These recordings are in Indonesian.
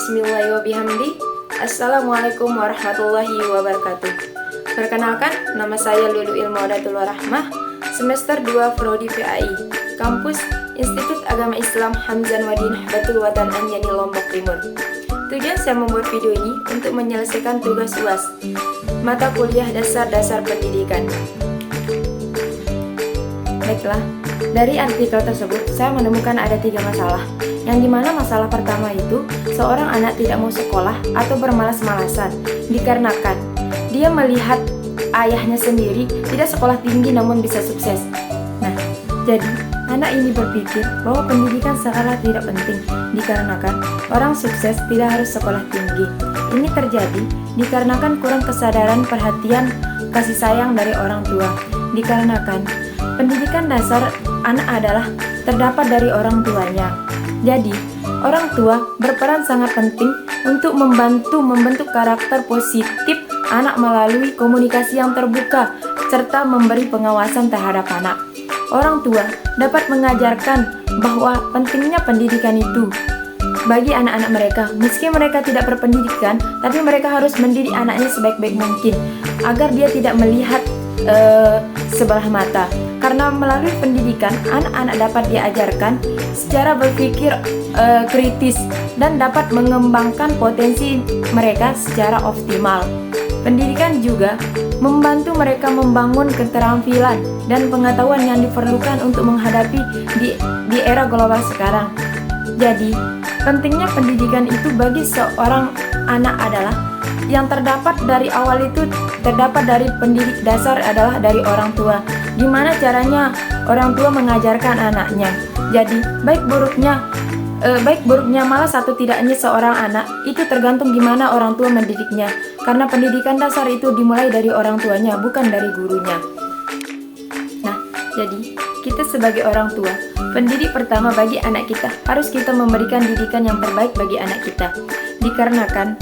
Bismillahirrahmanirrahim. Assalamualaikum warahmatullahi wabarakatuh. Perkenalkan, nama saya Lulu Ilmaudatul Warahmah, semester 2 Prodi PAI, Kampus Institut Agama Islam Hamzan Wadi Nahdlatul Watan Anjani Lombok Timur. Tujuan saya membuat video ini untuk menyelesaikan tugas UAS, mata kuliah dasar-dasar pendidikan. Baiklah, dari artikel tersebut saya menemukan ada 3 masalah. Yang dimana masalah pertama itu, seorang anak tidak mau sekolah atau bermalas-malasan dikarenakan dia melihat ayahnya sendiri tidak sekolah tinggi namun bisa sukses. Nah, jadi anak ini berpikir bahwa pendidikan sangatlah tidak penting dikarenakan orang sukses tidak harus sekolah tinggi. Ini terjadi dikarenakan kurang kesadaran, perhatian, kasih sayang dari orang tua. Dikarenakan pendidikan dasar anak adalah terdapat dari orang tuanya. Jadi, orang tua berperan sangat penting untuk membantu membentuk karakter positif anak melalui komunikasi yang terbuka serta memberi pengawasan terhadap anak. Orang tua dapat mengajarkan bahwa pentingnya pendidikan itu bagi anak-anak mereka. Meski mereka tidak berpendidikan, tapi mereka harus mendidik anaknya sebaik-baik mungkin agar dia tidak melihat sebelah mata. Karena melalui pendidikan, anak-anak dapat diajarkan secara berpikir kritis dan dapat mengembangkan potensi mereka secara optimal. Pendidikan juga membantu mereka membangun keterampilan dan pengetahuan yang diperlukan untuk menghadapi di era global sekarang. Jadi, pentingnya pendidikan itu bagi seorang anak adalah yang terdapat dari awal itu terdapat dari pendidik dasar adalah dari orang tua. Gimana caranya orang tua mengajarkan anaknya? Jadi baik buruknya malas atau tidaknya seorang anak itu tergantung gimana orang tua mendidiknya. Karena pendidikan dasar itu dimulai dari orang tuanya, bukan dari gurunya. Nah, jadi kita sebagai orang tua, pendidik pertama bagi anak kita harus kita memberikan didikan yang terbaik bagi anak kita. Dikarenakan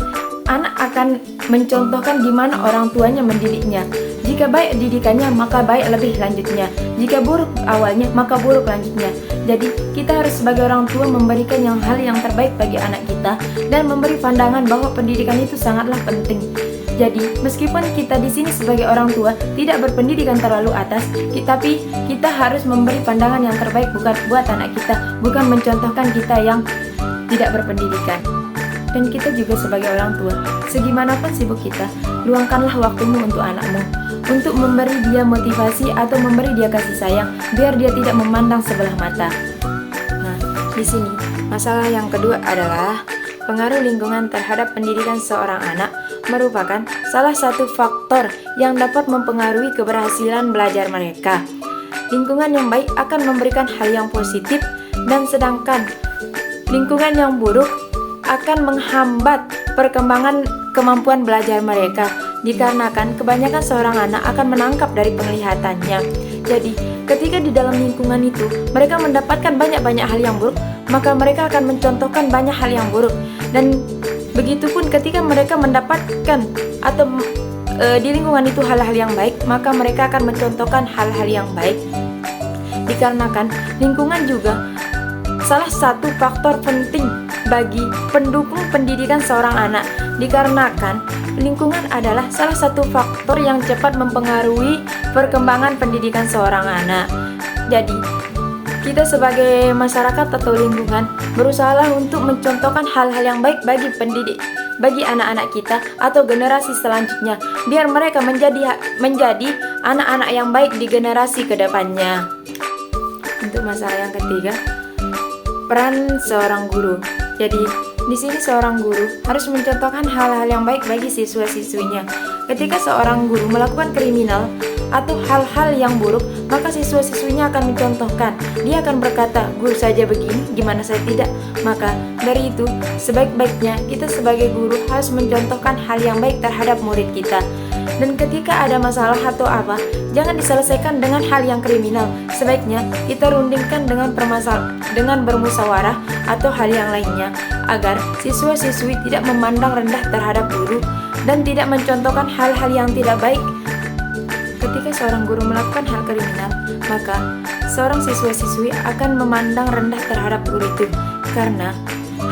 anak akan mencontohkan gimana orang tuanya mendidiknya. Jika baik didikannya, maka baik lebih lanjutnya. Jika buruk awalnya, maka buruk lanjutnya. Jadi, kita harus sebagai orang tua memberikan hal yang terbaik bagi anak kita dan memberi pandangan bahwa pendidikan itu sangatlah penting. Jadi, meskipun kita di sini sebagai orang tua tidak berpendidikan terlalu atas, tapi kita harus memberi pandangan yang terbaik buat anak kita, bukan mencontohkan kita yang tidak berpendidikan. Dan kita juga sebagai orang tua, segimanapun sibuk kita, luangkanlah waktumu untuk anakmu, untuk memberi dia motivasi atau memberi dia kasih sayang, biar dia tidak memandang sebelah mata. Nah, di sini masalah yang kedua adalah pengaruh lingkungan terhadap pendidikan seorang anak merupakan salah satu faktor yang dapat mempengaruhi keberhasilan belajar mereka. Lingkungan yang baik akan memberikan hal yang positif, dan sedangkan lingkungan yang buruk akan menghambat perkembangan kemampuan belajar mereka, dikarenakan kebanyakan seorang anak akan menangkap dari penglihatannya. Jadi, ketika di dalam lingkungan itu mereka mendapatkan banyak-banyak hal yang buruk, maka mereka akan mencontohkan banyak hal yang buruk. Dan begitupun ketika mereka mendapatkan atau di lingkungan itu hal-hal yang baik, maka mereka akan mencontohkan hal-hal yang baik. Dikarenakan lingkungan juga salah satu faktor penting bagi pendukung pendidikan seorang anak, dikarenakan lingkungan adalah salah satu faktor yang cepat mempengaruhi perkembangan pendidikan seorang anak. Jadi, kita sebagai masyarakat atau lingkungan berusahalah untuk mencontohkan hal-hal yang baik bagi anak-anak kita atau generasi selanjutnya, biar mereka menjadi anak-anak yang baik di generasi kedepannya. Untuk masalah yang ketiga, peran seorang guru. Jadi, di sini seorang guru harus mencontohkan hal-hal yang baik bagi siswa-siswinya. Ketika seorang guru melakukan kriminal atau hal-hal yang buruk, maka siswa-siswinya akan mencontohkan. Dia akan berkata, "Guru saja begini, gimana saya tidak?" Maka dari itu, sebaik-baiknya kita sebagai guru harus mencontohkan hal yang baik terhadap murid kita. Dan ketika ada masalah atau apa, jangan diselesaikan dengan hal yang kriminal. Sebaiknya kita rundingkan dengan bermusyawarah atau hal yang lainnya, agar siswa-siswi tidak memandang rendah terhadap guru dan tidak mencontohkan hal-hal yang tidak baik. Ketika seorang guru melakukan hal kriminal, maka seorang siswa-siswi akan memandang rendah terhadap guru itu, karena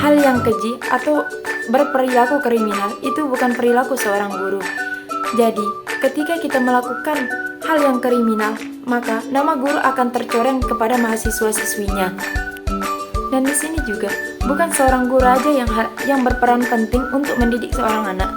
hal yang keji atau berperilaku kriminal itu bukan perilaku seorang guru. Jadi, ketika kita melakukan hal yang kriminal, maka nama guru akan tercoreng kepada mahasiswa-siswinya. Dan di sini juga bukan seorang guru aja yang berperan penting untuk mendidik seorang anak.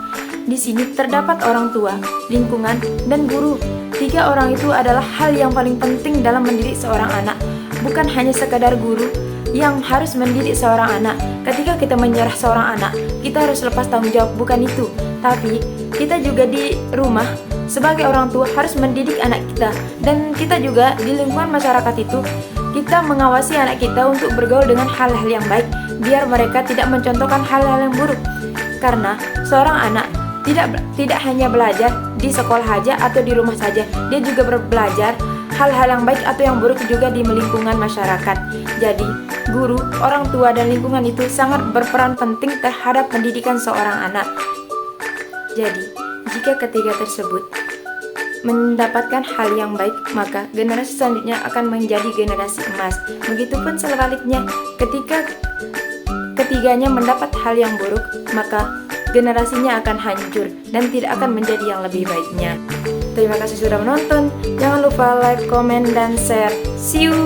Di sini terdapat orang tua, lingkungan, dan guru. 3 orang itu adalah hal yang paling penting dalam mendidik seorang anak. Bukan hanya sekadar guru yang harus mendidik seorang anak. Ketika kita menyerah seorang anak, kita harus lepas tanggung jawab, bukan itu. Tapi kita juga di rumah sebagai orang tua harus mendidik anak kita. Dan kita juga di lingkungan masyarakat itu, kita mengawasi anak kita untuk bergaul dengan hal-hal yang baik, biar mereka tidak mencontohkan hal-hal yang buruk. Karena seorang anak tidak hanya belajar di sekolah aja atau di rumah saja, dia juga belajar hal-hal yang baik atau yang buruk juga di lingkungan masyarakat. Jadi, guru, orang tua, dan lingkungan itu sangat berperan penting terhadap pendidikan seorang anak. Jadi, jika ketiga tersebut mendapatkan hal yang baik, maka generasi selanjutnya akan menjadi generasi emas. Begitupun sebaliknya, ketika ketiganya mendapat hal yang buruk, maka generasinya akan hancur dan tidak akan menjadi yang lebih baiknya. Terima kasih sudah menonton. Jangan lupa like, komen, dan share. See you!